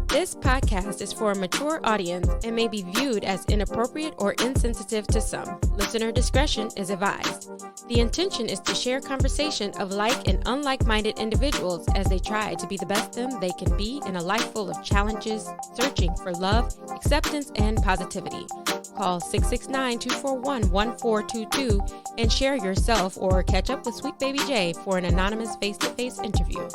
This podcast is for a mature audience and may be viewed as inappropriate or insensitive to some. Listener discretion is advised. The intention is to share conversation of like and unlike-minded individuals as they try to be the best them they can be in a life full of challenges, searching for love, acceptance, and positivity. Call 669-241-1422 and share yourself or catch up with Sweet Baby J for an anonymous face-to-face interview.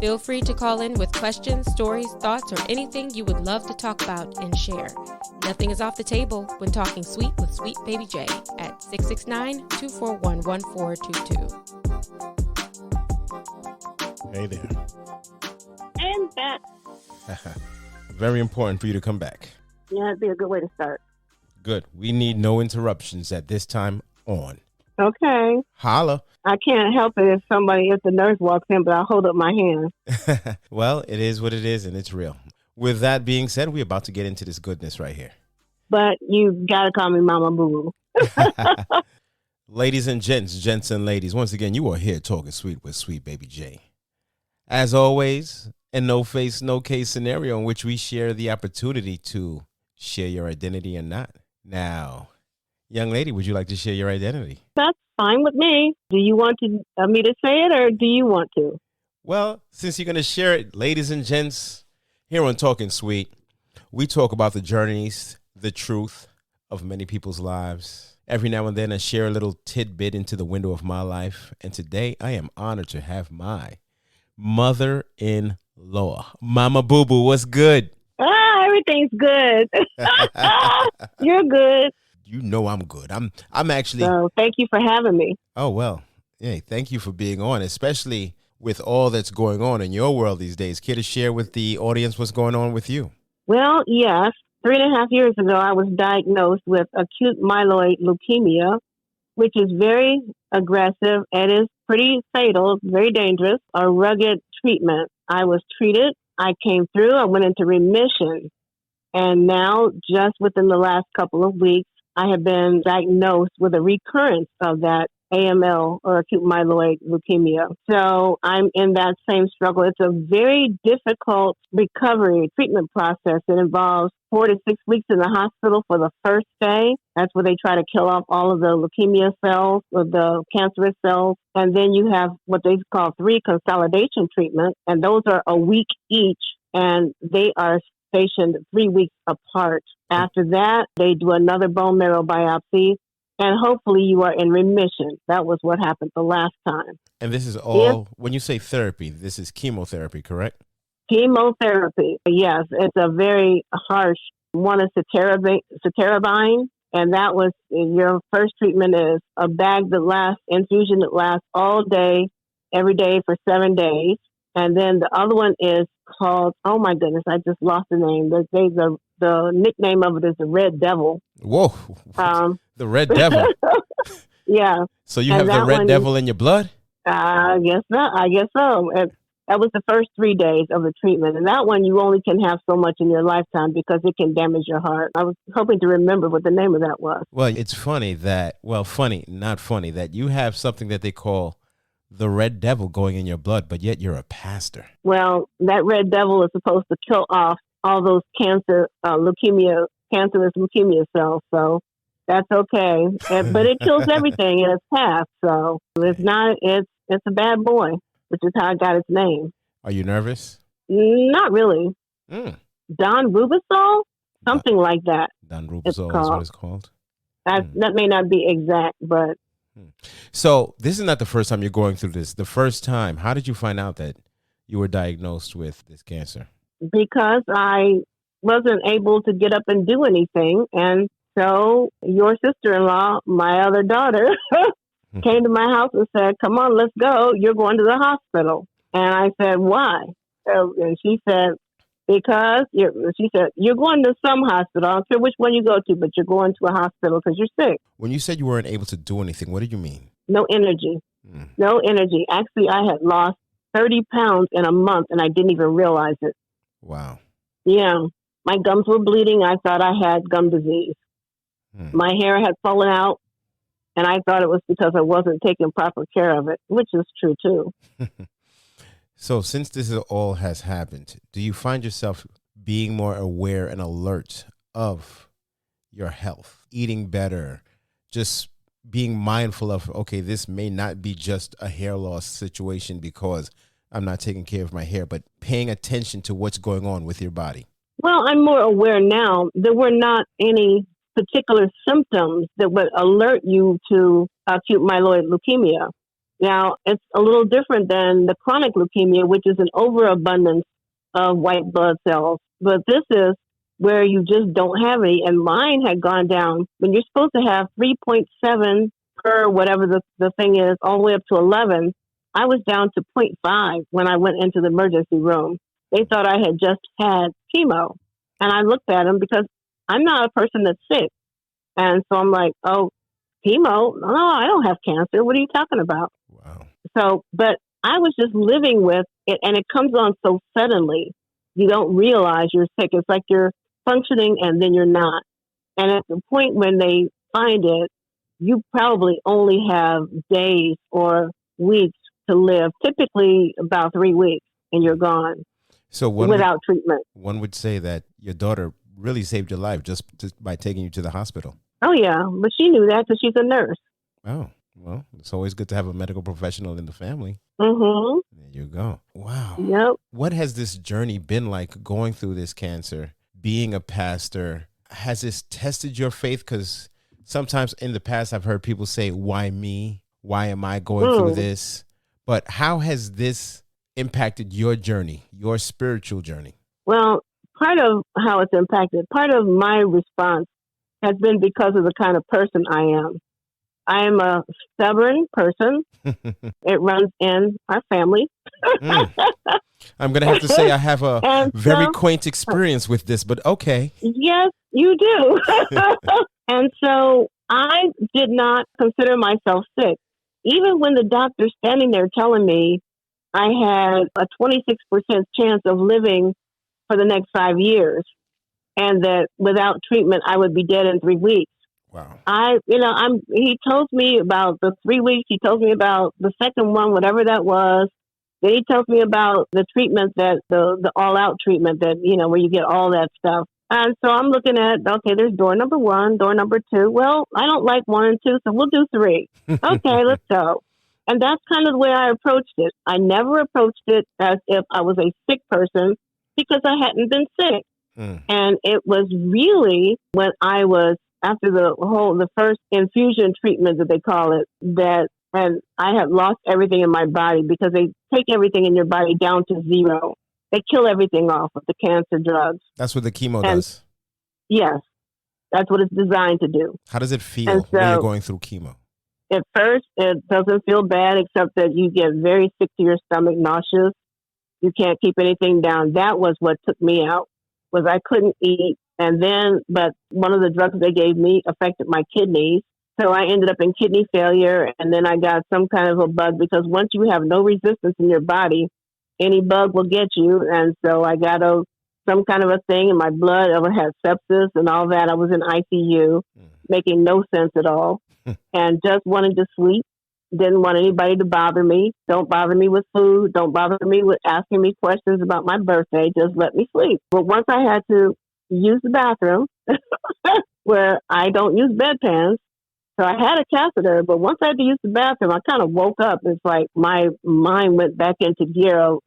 Feel free to call in with questions, stories, thoughts, or anything you would love to talk about and share. Nothing is off the table when talking sweet with Sweet Baby J at 669-241-1422. Hey there. And back. Very important for you to come back. Yeah, it'd be a good way to start. Good. We need no interruptions at this time on. Okay. Holla. I can't help it if the nurse walks in, but I'll hold up my hand. Well, it is what it is, and it's real. With that being said, we're about to get into this goodness right here. But you got to call me Momma BooBoo. Ladies and gents and ladies, once again, you are here talking sweet with Sweet Baby J. As always, a no-face, no-case scenario in which we share the opportunity to share your identity or not. Now, young lady, would you like to share your identity? That's fine with me. Do you want me to say it, or do you want to? Well, since you're going to share it, ladies and gents, here on Talkin Sweet, we talk about the journeys, the truth of many people's lives. Every now and then I share a little tidbit into the window of my life. And today I am honored to have my mother-in-law, Momma BooBoo. What's good? Everything's good. You're good. You know I'm good. I'm actually. So thank you for having me. Oh, well, hey, thank you for being on, especially with all that's going on in your world these days. Care to share with the audience what's going on with you? Well, yes. 3.5 years ago, I was diagnosed with acute myeloid leukemia, which is very aggressive and is pretty fatal, very dangerous, a rugged treatment. I was treated. I came through. I went into remission. And now, just within the last couple of weeks, I have been diagnosed with a recurrence of that AML, or acute myeloid leukemia. So I'm in that same struggle. It's a very difficult recovery treatment process. It involves 4 to 6 weeks in the hospital for the first day. That's where they try to kill off all of the leukemia cells or the cancerous cells. And then you have what they call 3 consolidation treatments. And those are a week each. And they are stationed 3 weeks apart. After that, they do another bone marrow biopsy, and hopefully you are in remission. That was what happened the last time. And this is all, when you say therapy, this is chemotherapy, correct? Chemotherapy, yes. It's a very harsh one, is ceterabine, and that was your first treatment is a bag infusion that lasts all day, every day for 7 days. And then the other one is called, oh my goodness, I just lost the name. The nickname of it is the Red Devil. Whoa. The Red Devil. Yeah. So you have the Red Devil in your blood? I guess so. That was the first 3 days of the treatment. And that one, you only can have so much in your lifetime because it can damage your heart. I was hoping to remember what the name of that was. Well, it's funny, not funny, that you have something that they call the Red Devil going in your blood, but yet you're a pastor. Well, that Red Devil is supposed to kill off all those cancerous leukemia cells. So that's okay. But it kills everything in its path. So it's a bad boy, which is how it got its name. Are you nervous? Not really. Don Rubisol? Something like that. Don Rubisol is what it's called? That may not be exact, but. So this is not the first time you're going through this. The first time, how did you find out that you were diagnosed with this cancer? Because I wasn't able to get up and do anything. And so your sister-in-law, my other daughter, came to my house and said, come on, let's go. You're going to the hospital. And I said, why? And she said, because you're going to some hospital. I don't care which one you go to, but you're going to a hospital because you're sick. When you said you weren't able to do anything, what did you mean? No energy. No energy. Actually, I had lost 30 pounds in a month and I didn't even realize it. Wow. Yeah. My gums were bleeding. I thought I had gum disease. My hair had fallen out and I thought it was because I wasn't taking proper care of it, which is true too. So since this all has happened, do you find yourself being more aware and alert of your health, eating better, just being mindful of, okay, this may not be just a hair loss situation because I'm not taking care of my hair, but paying attention to what's going on with your body? Well, I'm more aware now. There were not any particular symptoms that would alert you to acute myeloid leukemia. Now, it's a little different than the chronic leukemia, which is an overabundance of white blood cells. But this is where you just don't have any. And mine had gone down when you're supposed to have 3.7 per whatever the thing is, all the way up to 11. I was down to zero point 0.5 when I went into the emergency room. They thought I had just had chemo. And I looked at them because I'm not a person that's sick. And so I'm like, oh, chemo? No, I don't have cancer. What are you talking about? Wow. So, but I was just living with it, and it comes on so suddenly. You don't realize you're sick. It's like you're functioning and then you're not. And at the point when they find it, you probably only have days or weeks to live, typically about 3 weeks, and you're gone. So without treatment. One would say that your daughter really saved your life just by taking you to the hospital. Oh, yeah. But she knew that because she's a nurse. Oh, well, it's always good to have a medical professional in the family. Mm-hmm. There you go. Wow. Yep. What has this journey been like going through this cancer, being a pastor? Has this tested your faith? Because sometimes in the past, I've heard people say, why me? Why am I going through this? But how has this impacted your journey, your spiritual journey? Well, part of how it's impacted, part of my response has been because of the kind of person I am. I am a stubborn person. It runs in our family. I'm going to have to say I have a very quaint experience with this, but okay. Yes, you do. And so I did not consider myself sick. Even when the doctor's standing there telling me I had a 26% chance of living for the next 5 years, and that without treatment, I would be dead in 3 weeks. Wow. He told me about the 3 weeks. He told me about the second one, whatever that was. Then he told me about the treatment that the all out treatment that, where you get all that stuff. And so I'm looking at, okay, there's door number 1, door number 2. Well, I don't like 1 and 2, so we'll do 3. Okay, let's go. And that's kind of the way I approached it. I never approached it as if I was a sick person because I hadn't been sick. And it was really when I was, after the first infusion treatment that they call it, and I had lost everything in my body because they take everything in your body down to 0. They kill everything off with the cancer drugs. That's what the chemo does. Yes, that's what it's designed to do. How does it feel when you're going through chemo? At first, it doesn't feel bad, except that you get very sick to your stomach, nauseous. You can't keep anything down. That was what took me out, was I couldn't eat. But one of the drugs they gave me affected my kidneys. So I ended up in kidney failure, and then I got some kind of a bug, because once you have no resistance in your body, any bug will get you. And so I got some kind of a thing in my blood. I had sepsis and all that. I was in ICU, making no sense at all, and just wanted to sleep. Didn't want anybody to bother me. Don't bother me with food. Don't bother me with asking me questions about my birthday. Just let me sleep. But once I had to use the bathroom, where I don't use bedpans, so I had a catheter, but once I had to use the bathroom, I kind of woke up. It's like my mind went back into gear of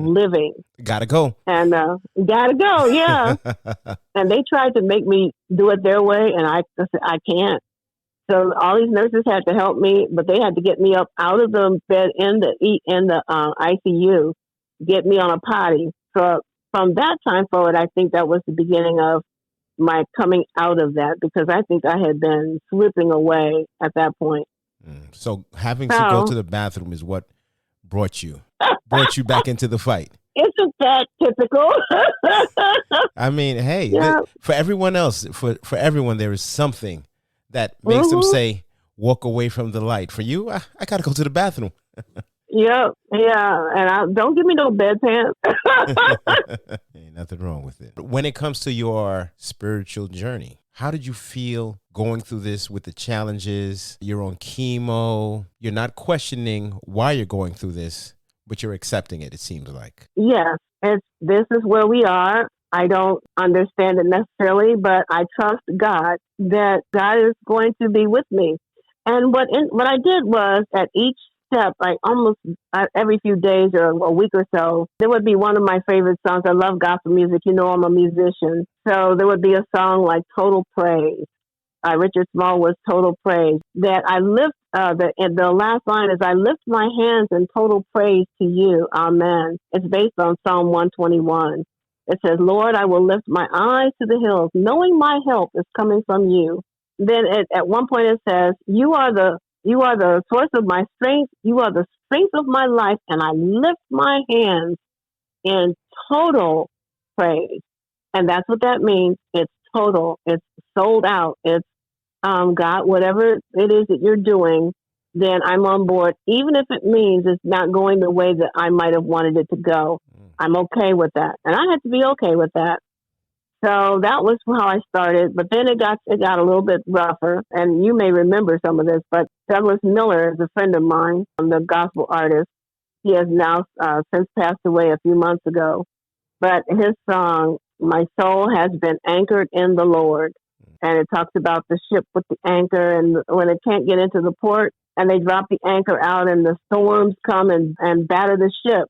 living. Gotta go. And gotta go, yeah. And they tried to make me do it their way, and I said, I can't. So all these nurses had to help me, but they had to get me up out of the bed in the ICU, get me on a potty. So from that time forward, I think that was the beginning of my coming out of that, because I think I had been slipping away at that point. So having to go to the bathroom is what brought you back into the fight. Isn't that typical? I mean, hey, for everyone else, for everyone, there is something that makes them say, walk away from the light. For you, I got to go to the bathroom. Yeah. And don't give me no bedpans. Ain't nothing wrong with it. When it comes to your spiritual journey, how did you feel going through this with the challenges? You're on chemo. You're not questioning why you're going through this, but you're accepting it, it seems like. Yes, this is where we are. I don't understand it necessarily, but I trust God that God is going to be with me. And what I did was at each step, like almost every few days or a week or so, there would be one of my favorite songs. I love gospel music. You know, I'm a musician. So there would be a song like Total Praise. Richard Small was Total Praise. That I lift, the last line is, I lift my hands in total praise to you. Amen. It's based on Psalm 121. It says, Lord, I will lift my eyes to the hills, knowing my help is coming from you. Then at one point it says, you are the source of my strength. You are the strength of my life. And I lift my hands in total praise. And that's what that means. It's total. It's sold out. It's God, whatever it is that you're doing, then I'm on board, even if it means it's not going the way that I might have wanted it to go. I'm okay with that. And I had to be okay with that. So that was how I started. But then it got a little bit rougher. And you may remember some of this, but Douglas Miller is a friend of mine, the gospel artist. He has now since passed away a few months ago. But his song, My Soul Has Been Anchored in the Lord. And it talks about the ship with the anchor, and when it can't get into the port and they drop the anchor out and the storms come and batter the ship.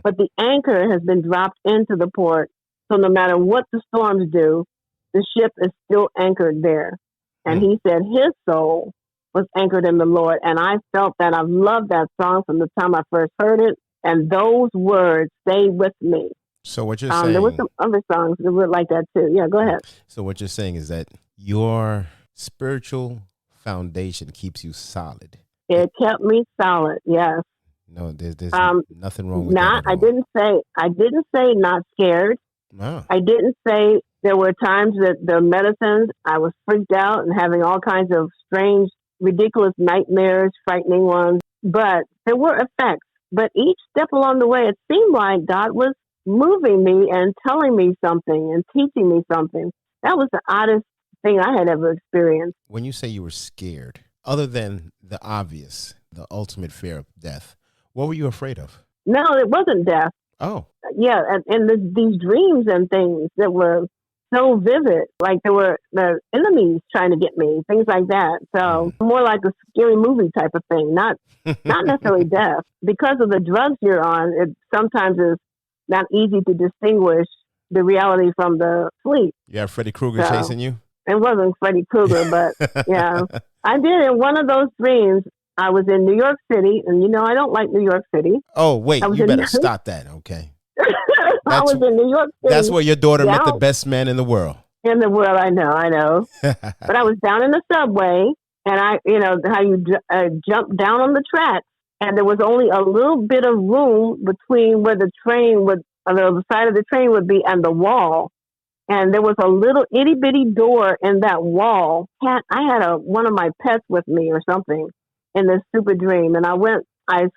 But the anchor has been dropped into the port. So no matter what the storms do, the ship is still anchored there. And he said his soul was anchored in the Lord. And I felt that. I've loved that song from the time I first heard it. And those words stayed with me. So what you're saying... there were some other songs that were like that too. Yeah, go ahead. So what you're saying is that your spiritual foundation keeps you solid. It kept me solid, yes. No, there's nothing wrong with that. I didn't say not scared. No. I didn't say there were times that the medicines, I was freaked out and having all kinds of strange, ridiculous nightmares, frightening ones. But there were effects. But each step along the way, it seemed like God was moving me and telling me something and teaching me something. That was the oddest thing I had ever experienced. When you say you were scared, other than the obvious, the ultimate fear of death, what were you afraid of? No, it wasn't death. Oh. Yeah, and these dreams and things that were so vivid, like there were the enemies trying to get me, things like that. So more like a scary movie type of thing, not necessarily death. Because of the drugs you're on, it sometimes is not easy to distinguish the reality from the sleep. You have Freddy Krueger chasing you? It wasn't Freddy Krueger, but yeah. I did. In one of those dreams, I was in New York City, and you know, I don't like New York City. Oh, wait, you better stop that, okay? I was in New York City. That's where your daughter met the best man in the world. In the world, I know. But I was down in the subway, and how you jump down on the tracks, and there was only a little bit of room between where the train would, the side of the train would be, and the wall. And there was a little itty bitty door in that wall. I had one of my pets with me or something in this stupid dream, and I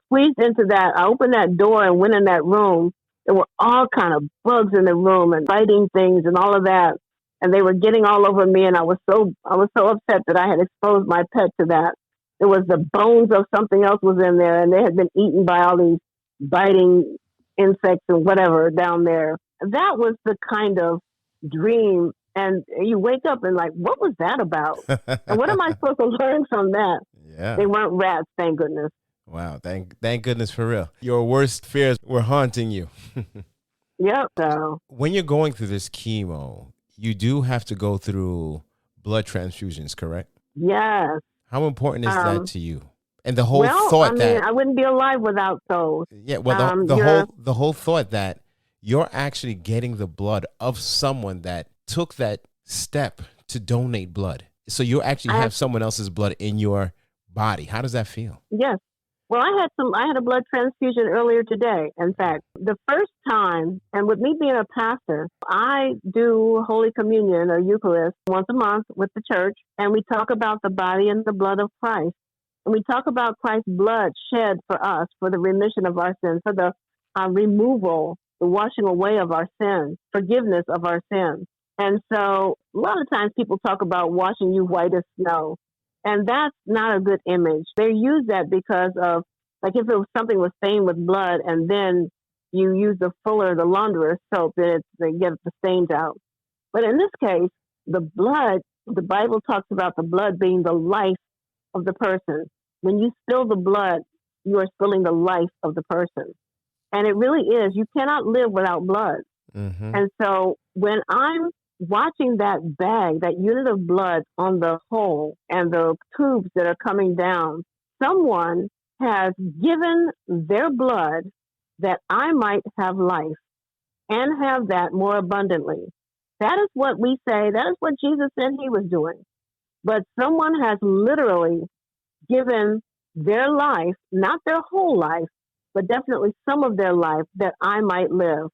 squeezed into that. I opened that door and went in that room. There were all kind of bugs in the room and biting things and all of that. And they were getting all over me. And I was so upset that I had exposed my pet to that. There was the bones of something else was in there, and they had been eaten by all these biting insects and whatever down there. That was the kind of dream. And you wake up and like, what was that about? And what am I supposed to learn from that? Yeah. They weren't rats, thank goodness. Wow, thank goodness for real. Your worst fears were haunting you. Yep. So when you're going through this chemo, you do have to go through blood transfusions, correct? Yes. How important is that to you? And the whole thought that I wouldn't be alive without those. Yeah, well, the whole thought that you're actually getting the blood of someone that took that step to donate blood. So you actually have someone else's blood in your body. How does that feel? Yes. Well, I had a blood transfusion earlier today. In fact, the first time, and with me being a pastor, I do Holy Communion or Eucharist once a month with the church, and we talk about the body and the blood of Christ. And we talk about Christ's blood shed for us for the remission of our sins, for the removal, the washing away of our sins, forgiveness of our sins. And so a lot of times people talk about washing you white as snow. And that's not a good image. They use that because of Like if something was stained with blood and then you use the Fuller, the launderer soap, then they get the stains out. But in this case, the blood, the Bible talks about the blood being the life of the person. When you spill the blood, you are spilling the life of the person. And it really is. You cannot live without blood. Mm-hmm. And so when I'm watching that bag, that unit of blood on the hole and the tubes that are coming down, someone has given their blood that I might have life and have that more abundantly. That is what we say. That is what Jesus said he was doing. But someone has literally given their life, not their whole life, but definitely some of their life that I might live.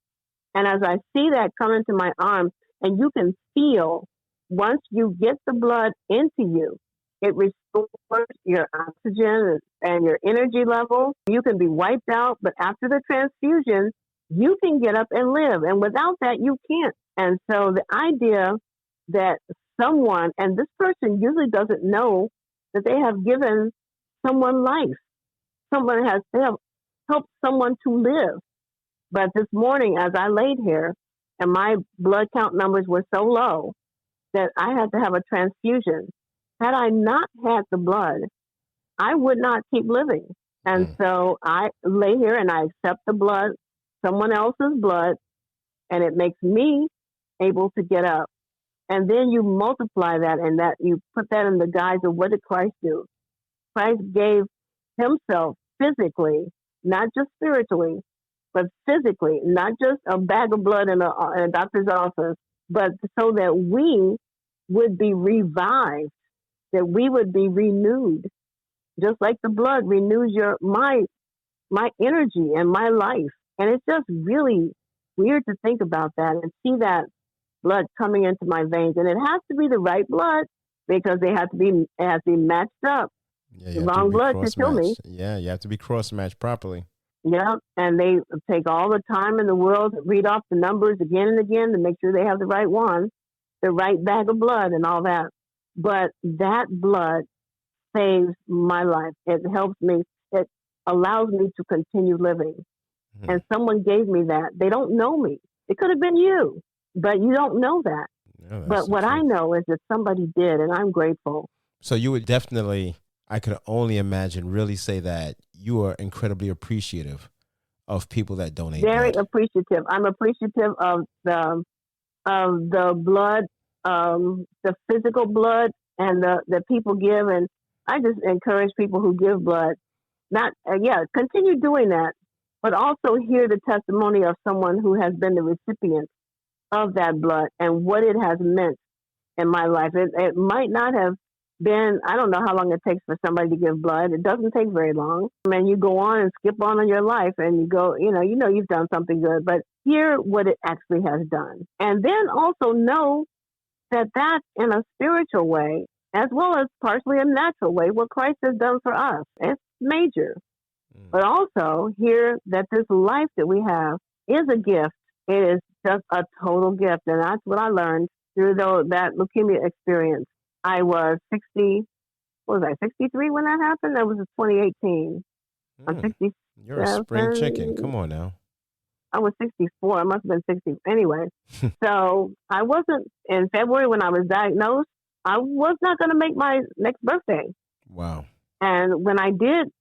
And as I see that come into my arms, and you can feel once you get the blood into you, it restores your oxygen and your energy level. You can be wiped out, but after the transfusion, you can get up and live. And without that, you can't. And so the idea that someone, and this person usually doesn't know that they have given someone life. They have helped someone to live. But this morning, as I laid here, and my blood count numbers were so low that I had to have a transfusion. Had I not had the blood, I would not keep living. And so I lay here and I accept the blood, someone else's blood, and it makes me able to get up. And then you multiply that and that you put that in the guise of what did Christ do? Christ gave himself physically, not just spiritually, but physically, not just a bag of blood in a doctor's office, but so that we would be revived, that we would be renewed, just like the blood renews my energy and my life. And it's just really weird to think about that and see that blood coming into my veins. And it has to be the right blood because it has to be matched up. Yeah, the wrong blood to kill me. Yeah, you have to be cross-matched properly. Yeah, and they take all the time in the world to read off the numbers again and again to make sure they have the right one, the right bag of blood and all that. But that blood saves my life. It helps me. It allows me to continue living. Mm-hmm. And someone gave me that. They don't know me. It could have been you, but you don't know that. No, but what I know is that somebody did, and I'm grateful. So you would definitely, I could only imagine, really say that you are incredibly appreciative of people that donate. Very blood. Appreciative. I'm appreciative of the blood, the physical blood, and the people give. And I just encourage people who give blood, continue doing that, but also hear the testimony of someone who has been the recipient of that blood and what it has meant in my life. It might not have been, I don't know how long it takes for somebody to give blood. It doesn't take very long. I mean, you go on and skip on in your life and you go, you know you've done something good, but hear what it actually has done. And then also know that in a spiritual way, as well as partially a natural way, what Christ has done for us. It's major. But also hear that this life that we have is a gift. It is just a total gift. And that's what I learned through that leukemia experience. I was 63 when that happened? That was in 2018. I'm 60. You're a spring chicken. Come on now. I was 64. I must have been 60. Anyway, so I wasn't, in February when I was diagnosed, I was not going to make my next birthday. Wow. And when I did,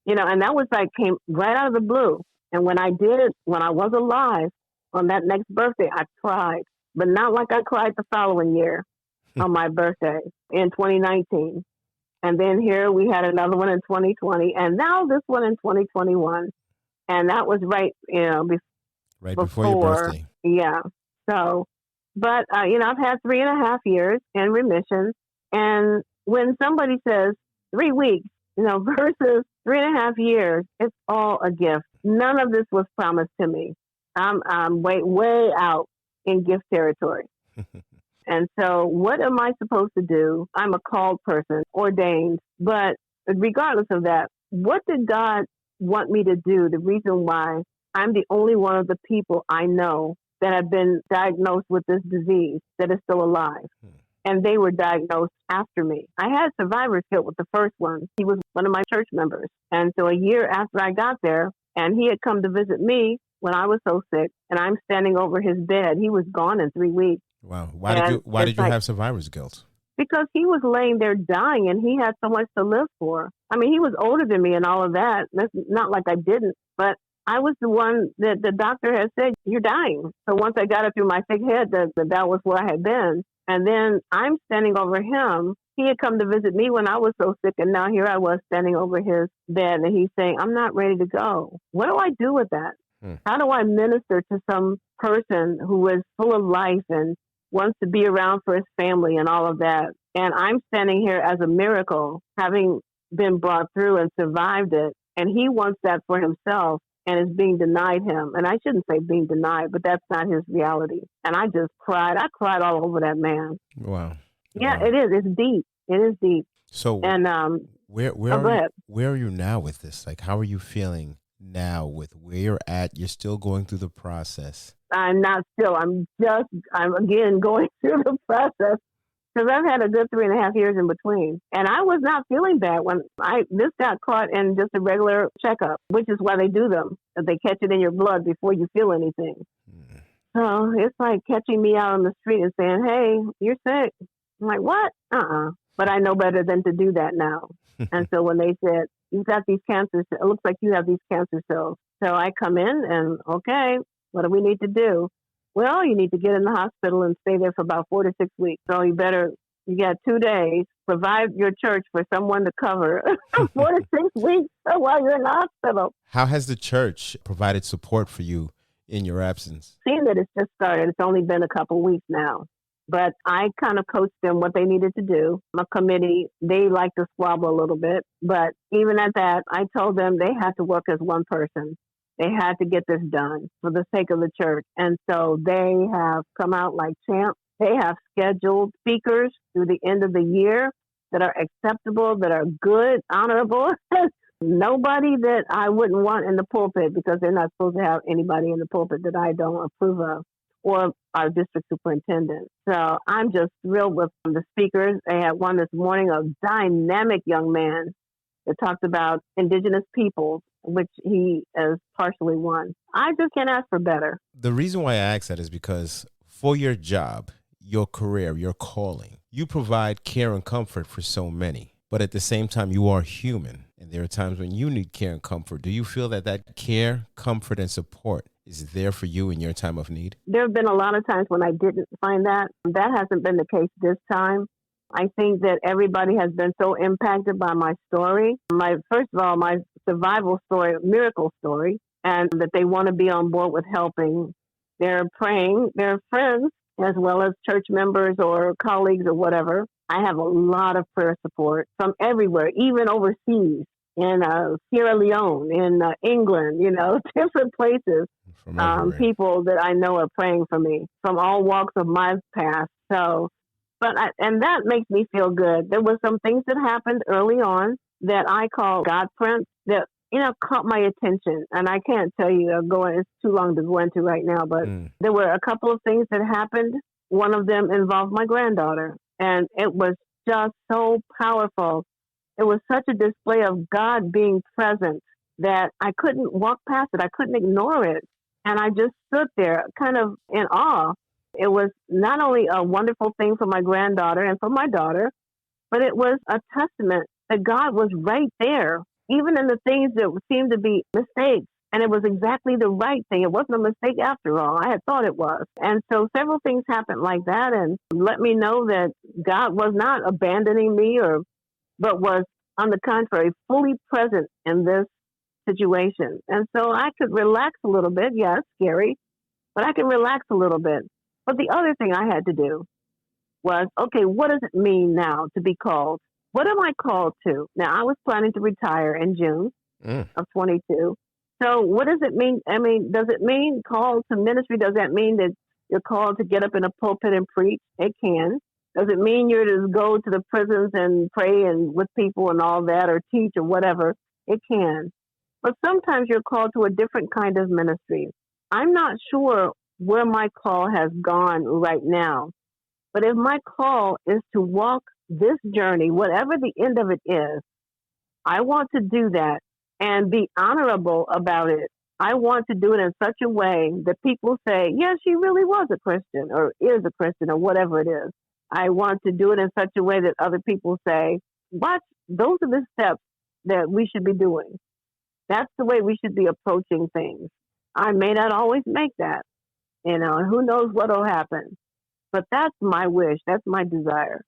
and that was came right out of the blue. And when I was alive on that next birthday, I cried, but not like I cried the following year on my birthday in 2019. And then here we had another one in 2020 and now this one in 2021. And that was right before your birthday. Yeah. So, but, I've had 3.5 years in remission. And when somebody says 3 weeks, versus 3.5 years, it's all a gift. None of this was promised to me. I'm way out in gift territory. And so what am I supposed to do? I'm a called person, ordained. But regardless of that, what did God want me to do? The reason why I'm the only one of the people I know that have been diagnosed with this disease that is still alive. and they were diagnosed after me. I had survivor's guilt with the first one. He was one of my church members. And so a year after I got there, and he had come to visit me when I was so sick, and I'm standing over his bed. He was gone in 3 weeks. Wow. Why did you have survivor's guilt? Because he was laying there dying, and he had so much to live for. I mean, he was older than me and all of that. That's not like I didn't, but I was the one that the doctor had said, you're dying. So once I got it through my thick head that was where I had been. And then I'm standing over him. He had come to visit me when I was so sick, and now here I was standing over his bed, and he's saying, I'm not ready to go. What do I do with that? How do I minister to some person who is full of life and wants to be around for his family and all of that? And I'm standing here as a miracle, having been brought through and survived it. And he wants that for himself and is being denied him. And I shouldn't say being denied, but that's not his reality. And I just cried. I cried all over that man. Wow. Yeah, wow. it is. It's deep. It is deep. So and where are you now with this? Like, how are you feeling now with where you're at? You're still going through the process. I'm not still. I'm again going through the process because I've had a good 3.5 years in between. And I was not feeling bad when this got caught in just a regular checkup, which is why they do them. They catch it in your blood before you feel anything. So it's like catching me out on the street and saying, hey, you're sick. I'm like, what? But I know better than to do that now. And so when they said, you've got these cancers, it looks like you have these cancer cells. So I come in and, okay, what do we need to do? Well, you need to get in the hospital and stay there for about 4 to 6 weeks. So you got 2 days, provide your church for someone to cover 4 to 6 weeks while you're in the hospital. How has the church provided support for you in your absence? Seeing that it's just started, it's only been a couple weeks now. But I kind of coached them what they needed to do. My committee, they like to squabble a little bit. But even at that, I told them they had to work as one person. They had to get this done for the sake of the church. And so they have come out like champs. They have scheduled speakers through the end of the year that are acceptable, that are good, honorable. Nobody that I wouldn't want in the pulpit, because they're not supposed to have anybody in the pulpit that I don't approve of, or our district superintendent. So I'm just thrilled with the speakers. They had one this morning, a dynamic young man that talked about indigenous peoples, which he is partially one. I just can't ask for better. The reason why I ask that is because for your job, your career, your calling, you provide care and comfort for so many. But at the same time, you are human. And there are times when you need care and comfort. Do you feel that care, comfort, and support is there for you in your time of need? There have been a lot of times when I didn't find that. That hasn't been the case this time. I think that everybody has been so impacted by my story. First of all, my survival story, miracle story, and that they want to be on board with helping. They're praying, they're friends, as well as church members or colleagues or whatever. I have a lot of prayer support from everywhere, even overseas, in Sierra Leone, in England, different places. People that I know are praying for me from all walks of my past. And that makes me feel good. There were some things that happened early on that I call God prints that, caught my attention. And I can't tell you, it's too long to go into right now, but there were a couple of things that happened. One of them involved my granddaughter, and it was just so powerful. It was such a display of God being present that I couldn't walk past it. I couldn't ignore it. And I just stood there kind of in awe. It was not only a wonderful thing for my granddaughter and for my daughter, but it was a testament that God was right there, even in the things that seemed to be mistakes. And it was exactly the right thing. It wasn't a mistake after all. I had thought it was. And so several things happened like that and let me know that God was not abandoning me, but was, on the contrary, fully present in this situation. And so I could relax a little bit. Yeah, it's scary, but I can relax a little bit. But the other thing I had to do was, okay, what does it mean now to be called? What am I called to? Now, I was planning to retire in June of 22. So what does it mean? I mean, does it mean called to ministry? Does that mean that you're called to get up in a pulpit and preach? It can. Does it mean you're to go to the prisons and pray and with people and all that, or teach or whatever? It can. But sometimes you're called to a different kind of ministry. I'm not sure where my call has gone right now. But if my call is to walk this journey, whatever the end of it is, I want to do that and be honorable about it. I want to do it in such a way that people say, yeah, she really was a Christian or is a Christian or whatever it is. I want to do it in such a way that other people say, watch, those are the steps that we should be doing. That's the way we should be approaching things. I may not always make that, and who knows what will happen. But that's my wish. That's my desire.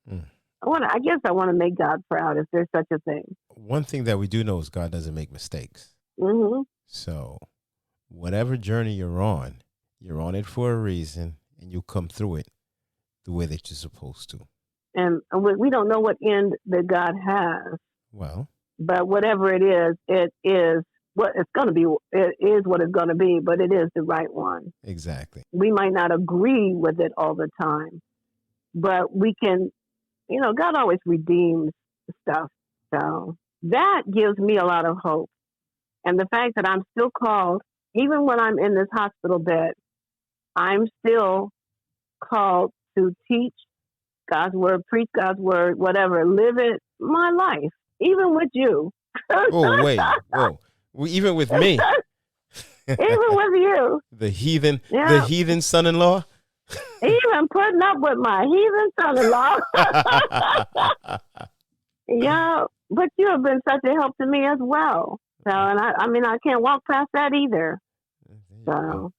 Mm. I guess I want to make God proud if there's such a thing. One thing that we do know is God doesn't make mistakes. Mm-hmm. So whatever journey you're on it for a reason, and you'll come through it the way that you're supposed to. And we don't know what end that God has. Well, but whatever it is what it's going to be. It is what it's going to be, but it is the right one. Exactly. We might not agree with it all the time, but we can, God always redeems stuff. So that gives me a lot of hope. And the fact that I'm still called, even when I'm in this hospital bed, I'm still called to teach God's word, preach God's word, whatever, live it, my life, even with you. Oh, wait. Whoa. Even with me. Even with you. The heathen son-in-law. Even putting up with my heathen son-in-law. Yeah, but you have been such a help to me as well. So, and I can't walk past that either. So,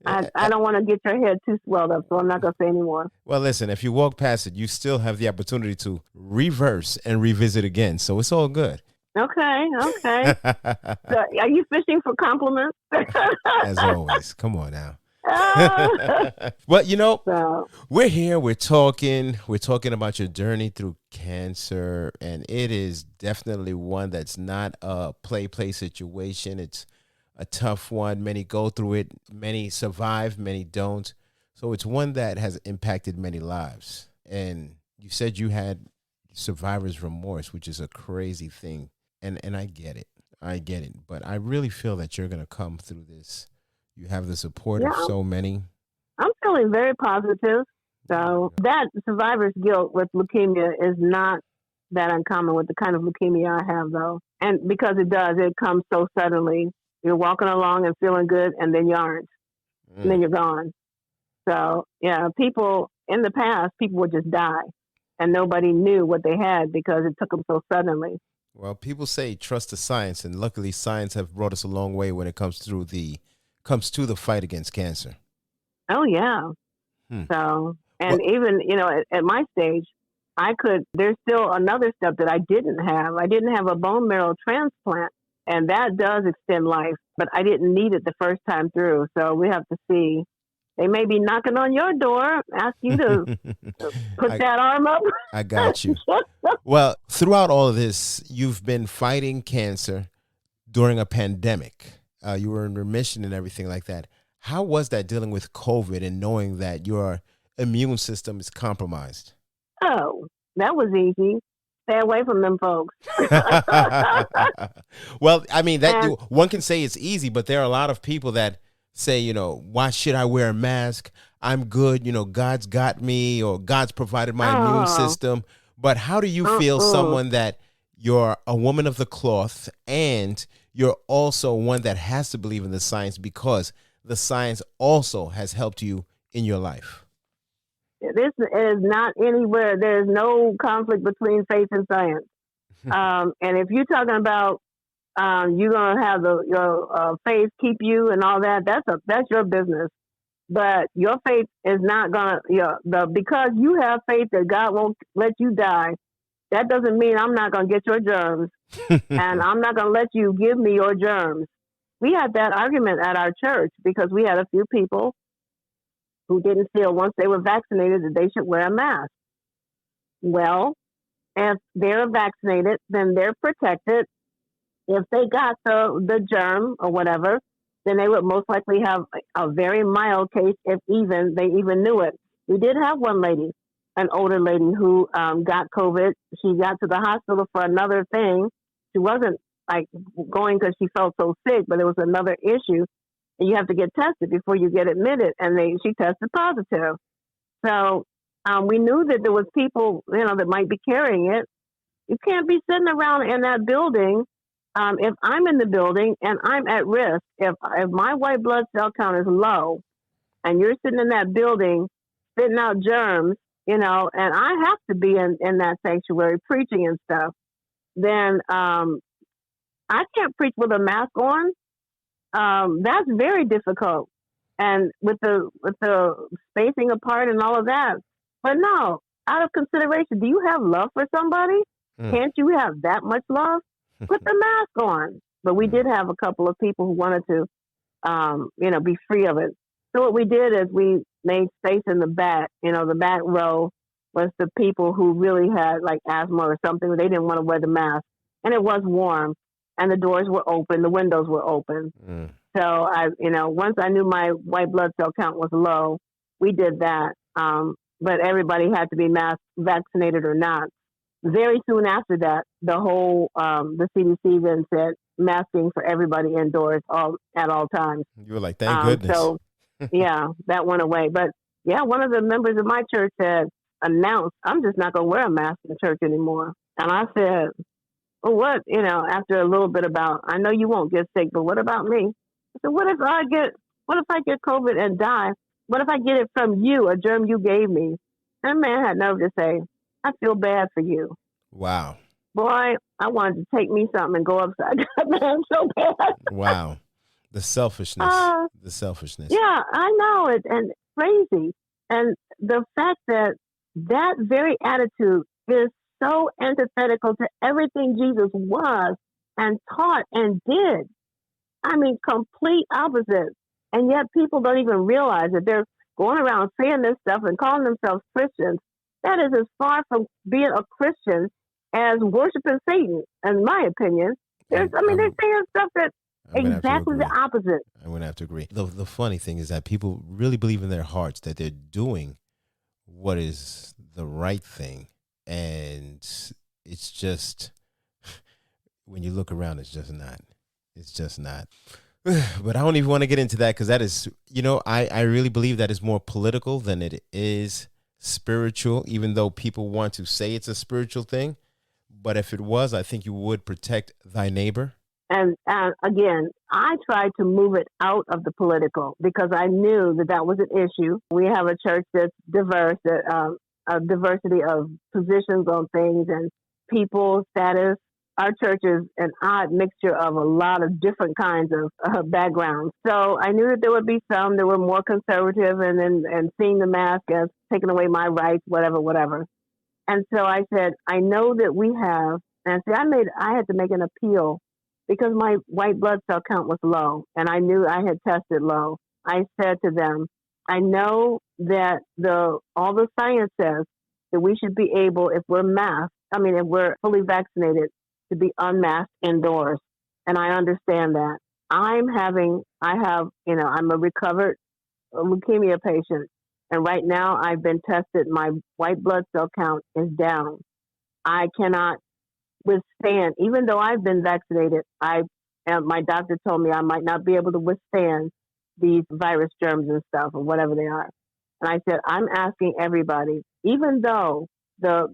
I don't want to get your head too swelled up, so I'm not going to say anymore. Well, listen, if you walk past it, you still have the opportunity to reverse and revisit again. So it's all good. Okay. So, are you fishing for compliments? As always. Come on now. Well, we're here, we're talking about your journey through cancer, and it is definitely one that's not a play situation. It's a tough one. Many go through it, many survive, many don't. So it's one that has impacted many lives. And you said you had survivor's remorse, which is a crazy thing. And I get it. But I really feel that you're going to come through this. You have the support of so many. I'm feeling very positive. So that survivor's guilt with leukemia is not that uncommon with the kind of leukemia I have, though. And because it comes so suddenly. You're walking along and feeling good, and then you aren't. And then you're gone. So, yeah, people in the past, people would just die, and nobody knew what they had because it took them so suddenly. Well, people say trust the science, and luckily science have brought us a long way when it comes to the fight against cancer. Oh, yeah. So, and even, at my stage, there's still another step that I didn't have. I didn't have a bone marrow transplant, and that does extend life, but I didn't need it the first time through. So we have to see. They may be knocking on your door, ask you to put that arm up. I got you. Well, throughout all of this, you've been fighting cancer during a pandemic. You were in remission and everything like that. How was that dealing with COVID and knowing that your immune system is compromised? Oh, that was easy. Stay away from them folks. Well, I mean, one can say it's easy, but there are a lot of people that say, why should I wear a mask? I'm good. God's got me, or God's provided my immune system. But how do you feel someone that you're a woman of the cloth and you're also one that has to believe in the science because the science also has helped you in your life? This is not anywhere. There's no conflict between faith and science. And if you're talking about you're gonna have your faith keep you and all that, that's your business. But your faith is not gonna because you have faith that God won't let you die. That doesn't mean I'm not gonna get your germs, and I'm not gonna let you give me your germs. We had that argument at our church because we had a few people who didn't feel once they were vaccinated that they should wear a mask. Well, if they're vaccinated, then they're protected. If they got the germ or whatever, then they would most likely have a very mild case if they even knew it. We did have one lady, an older lady who got COVID. She got to the hospital for another thing. She wasn't going because she felt so sick, but there was another issue. And you have to get tested before you get admitted. And she tested positive. So We knew that there was people, that might be carrying it. You can't be sitting around in that building. If I'm in the building and I'm at risk, if my white blood cell count is low, and you're sitting in that building spitting out germs, and I have to be in that sanctuary preaching and stuff, then I can't preach with a mask on. That's very difficult, and with the spacing apart and all of that. But no, out of consideration, do you have love for somebody? Can't you have that much love? Put the mask on. But we did have a couple of people who wanted to, be free of it. So what we did is we made space in the back. The back row was the people who really had like asthma or something. They didn't want to wear the mask, and it was warm, and the doors were open, the windows were open. So once I knew my white blood cell count was low, we did that. But everybody had to be vaccinated or not. Very soon after that, the whole the CDC then said masking for everybody indoors at all times. You were like, thank goodness. So yeah, that went away. But yeah, one of the members of my church had announced, I'm just not going to wear a mask in church anymore. And I said, well, what? After a little bit about, I know you won't get sick, but what about me? I said, what if I get COVID and die? What if I get it from you, a germ you gave me? And the man had nerve to say, I feel bad for you. Wow. Boy, I wanted to take me something and go upside down. Man, so bad. Wow. The selfishness. The selfishness. Yeah, I know it. And crazy. And the fact that very attitude is so antithetical to everything Jesus was and taught and did. I mean, complete opposite. And yet people don't even realize that they're going around saying this stuff and calling themselves Christians. That is as far from being a Christian as worshiping Satan, in my opinion. They're saying stuff that exactly the opposite. I would have to agree. The funny thing is that people really believe in their hearts that they're doing what is the right thing. And it's just, when you look around, it's just not. It's just not. But I don't even want to get into that because that is, I really believe that is more political than it is spiritual, even though people want to say it's a spiritual thing. But if it was, I think you would protect thy neighbor. And again, I tried to move it out of the political because I knew that was an issue. We have a church that's diverse, a diversity of positions on things and people status. Our church is an odd mixture of a lot of different kinds of backgrounds. So I knew that there would be some that were more conservative and seeing the mask as taking away my rights, whatever. And so I said, I know that we have, and see, I had to make an appeal because my white blood cell count was low and I knew I had tested low. I said to them, I know that all the science says that we should be able, if we're fully vaccinated, to be unmasked indoors. And I understand that. I'm a recovered leukemia patient. And right now I've been tested. My white blood cell count is down. I cannot withstand, even though I've been vaccinated, my doctor told me I might not be able to withstand these virus germs and stuff or whatever they are. And I said, I'm asking everybody, even though the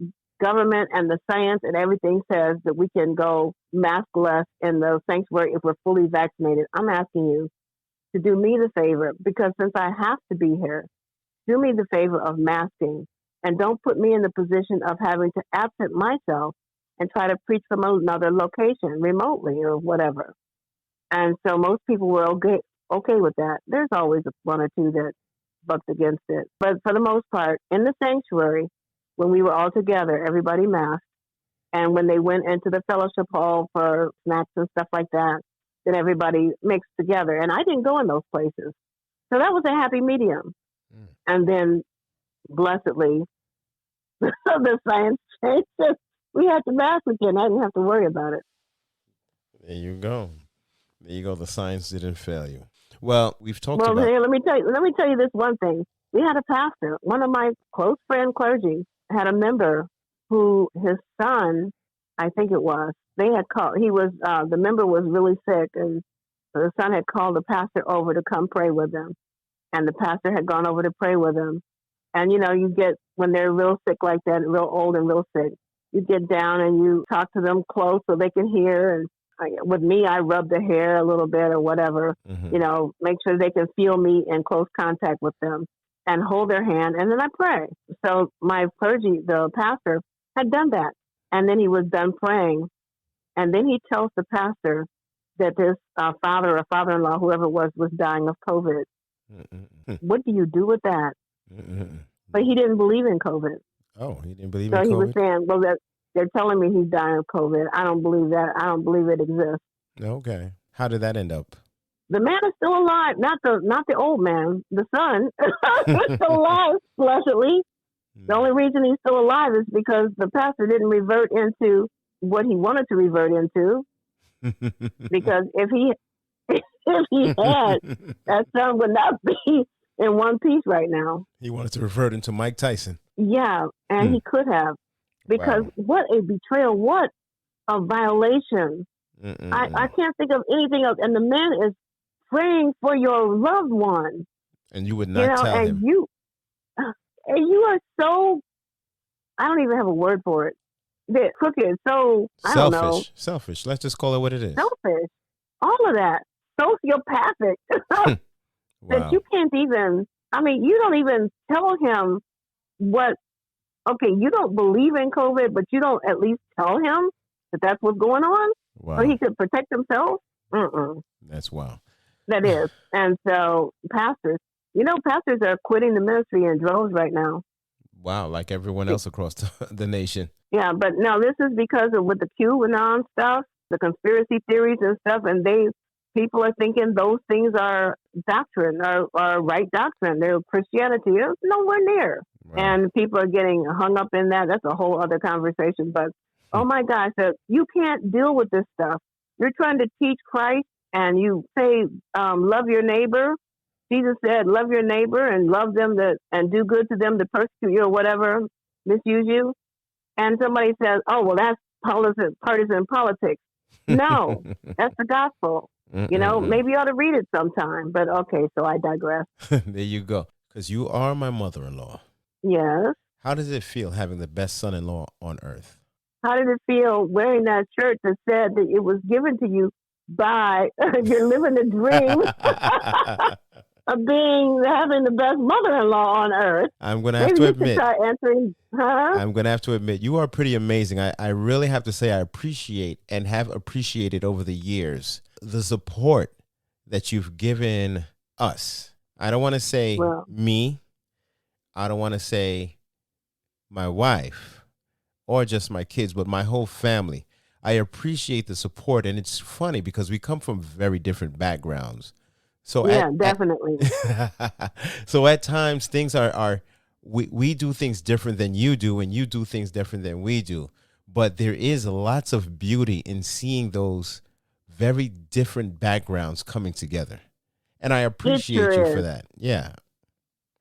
government and the science and everything says that we can go maskless in the sanctuary if we're fully vaccinated, I'm asking you to do me the favor, because since I have to be here, do me the favor of masking and don't put me in the position of having to absent myself and try to preach from another location remotely or whatever. And so most people were okay with that. There's always one or two that bucked against it. But for the most part, in the sanctuary, when we were all together, everybody masked. And when they went into the fellowship hall for snacks and stuff like that, then everybody mixed together. And I didn't go in those places. So that was a happy medium. And then, blessedly, the science changed. We had to mask again. I didn't have to worry about it. There you go. The science didn't fail you. Well, we've talked about... Well, let me tell you this one thing. We had a pastor, one of my close friend clergy, had a member who his son, I think it was, they had called, the member was really sick, and the son had called the pastor over to come pray with them. And the pastor had gone over to pray with him. And, you get, when they're real sick like that, real old and real sick, you get down and you talk to them close so they can hear. And with me, I rub the hair a little bit or whatever, make sure they can feel me in close contact with them and hold their hand. And then I pray. So my clergy, the pastor, had done that. And then he was done praying. And then he tells the pastor that this father or father-in-law, whoever it was dying of COVID. What do you do with that? But he didn't believe in COVID. Oh, he didn't believe in COVID? So he was saying, well, they're telling me he's dying of COVID. I don't believe that. I don't believe it exists. Okay. How did that end up? The man is still alive. Not the old man. The son is still alive, blessedly. The only reason he's still alive is because the pastor didn't revert into what he wanted to revert into. Because if he had, that son would not be in one piece right now. He wanted to revert into Mike Tyson. Yeah, and he could have. Because what a betrayal, what a violation. I can't think of anything else. And the man is praying for your loved one. And you would not tell him. And you are so, I don't even have a word for it. They're crooked, so, I don't know. Selfish. Let's just call it what it is. Selfish. All of that. Sociopathic. That you can't even, you don't even tell him you don't believe in COVID, but you don't at least tell him that that's what's going on? Wow. So he could protect himself? That's wild. That is. And so pastors are quitting the ministry in droves right now. Wow, like everyone else across the nation. Yeah, but now this is because of with the QAnon stuff, the conspiracy theories and stuff, and people are thinking those things are doctrine, are right doctrine. They're Christianity. It's nowhere near. Right. And people are getting hung up in that. That's a whole other conversation. But, oh my gosh, you can't deal with this stuff. You're trying to teach Christ and you say, love your neighbor. Jesus said, love your neighbor and love them and do good to them to persecute you or whatever, misuse you. And somebody says, oh, well, that's partisan politics. No, that's the gospel. Maybe you ought to read it sometime. But okay, so I digress. There you go. Because you are my mother-in-law. Yes. How does it feel having the best son-in-law on earth? How did it feel wearing that shirt that said that it was given to you by, you're living the dream of having the best mother-in-law on earth? I'm going to have to admit. Start answering, I'm going to have to admit, you are pretty amazing. I really have to say I appreciate and have appreciated over the years the support that you've given us. I don't want to say me. I don't want to say my wife or just my kids, but my whole family. I appreciate the support. And it's funny because we come from very different backgrounds. So definitely. So at times things we do things different than you do, and you do things different than we do. But there is lots of beauty in seeing those very different backgrounds coming together. And I appreciate you for that. Yeah.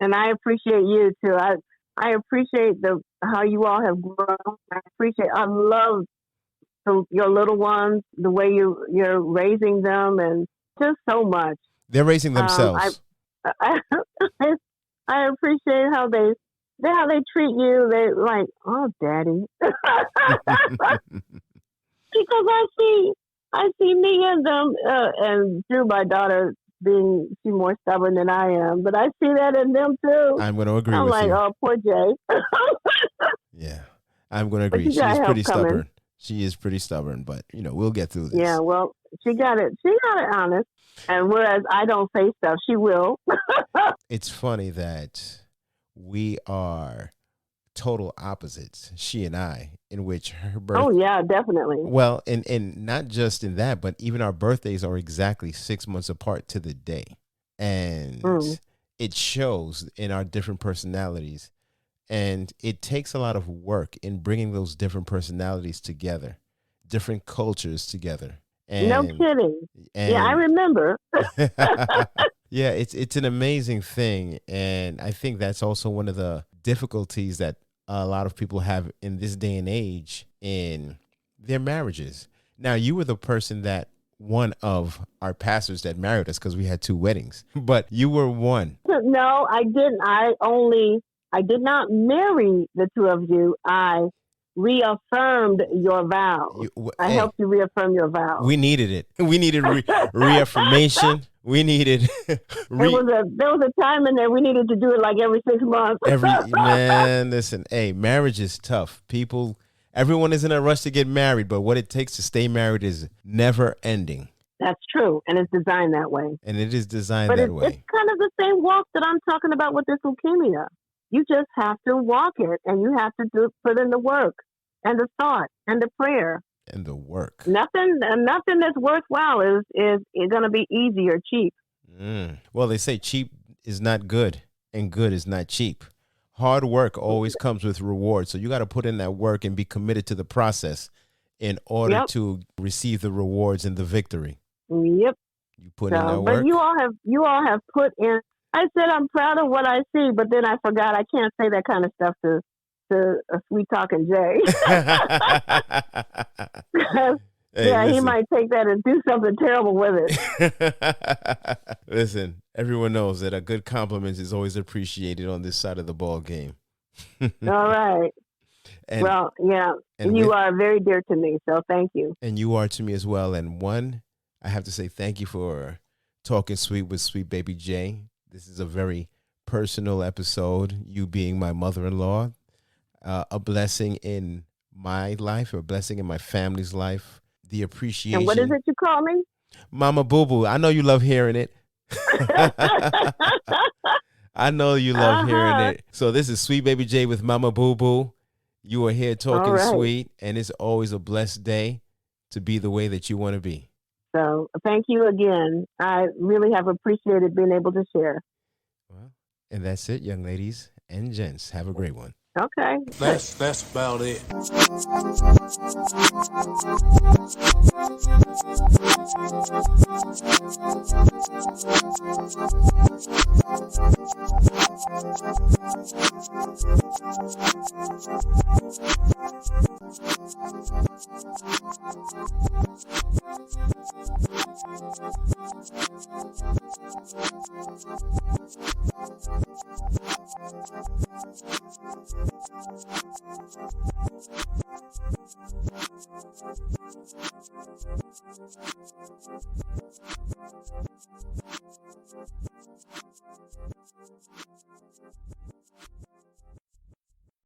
And I appreciate you too. I appreciate how you all have grown. I love your little ones, the way you're raising them, and just so much. They're raising themselves. I appreciate how they treat you. They're like, oh, daddy. Because I see me in them, and through my daughter she's more stubborn than I am, but I see that in them too. I'm going to agree with you. I'm like, oh, poor Jay. Yeah, I'm going to agree. She's pretty stubborn. She is pretty stubborn, but we'll get through this. Yeah, well, she got it honest. And whereas I don't say stuff, she will. It's funny that we are total opposites, she and I, in which her birth. Oh yeah, definitely. Well, and not just in that, but even our birthdays are exactly 6 months apart to the day. And it shows in our different personalities. And it takes a lot of work in bringing those different personalities together, different cultures together. And, no kidding. Yeah, I remember. Yeah, it's an amazing thing. And I think that's also one of the difficulties that a lot of people have in this day and age in their marriages. Now, you were the person that one of our pastors that married us because we had 2 weddings, but you were one. No, I didn't. I did not marry the two of you. I reaffirmed your vows. I Hey, helped you reaffirm your vows. we needed it. We needed reaffirmation. We needed There was a time in there we needed to do it like every 6 months. man. Listen, hey, marriage is tough. Everyone is in a rush to get married, but what it takes to stay married is never ending. That's true, and it's designed that way. And it is designed But that way. It's kind of the same walk that I'm talking about with this leukemia. You just have to walk it, and you have to put in the work and the thought and the prayer and the work. Nothing that's worthwhile is going to be easy or cheap. Well, they say cheap is not good, and good is not cheap. Hard work always comes with reward, so you got to put in that work and be committed to the process in order to receive the rewards and the victory. Yep. You put in that work. But you all have put in. I said I'm proud of what I see, but then I forgot I can't say that kind of stuff to a sweet talking Jay. Hey, he might take that and do something terrible with it. Listen, everyone knows that a good compliment is always appreciated on this side of the ball game. All right. And you are very dear to me, so thank you. And you are to me as well. And I have to say thank you for Talking Sweet with Sweet Baby J. This is a very personal episode, you being my mother-in-law, a blessing in my life, a blessing in my family's life, the appreciation. And what is it you call me? Momma BooBoo. I know you love hearing it. I know you love hearing it. So this is Sweet Baby J with Momma BooBoo. You are here talking sweet, and it's always a blessed day to be the way that you want to be. So thank you again. I really have appreciated being able to share. Well, and that's it, young ladies and gents. Have a great one. Okay. That's about it.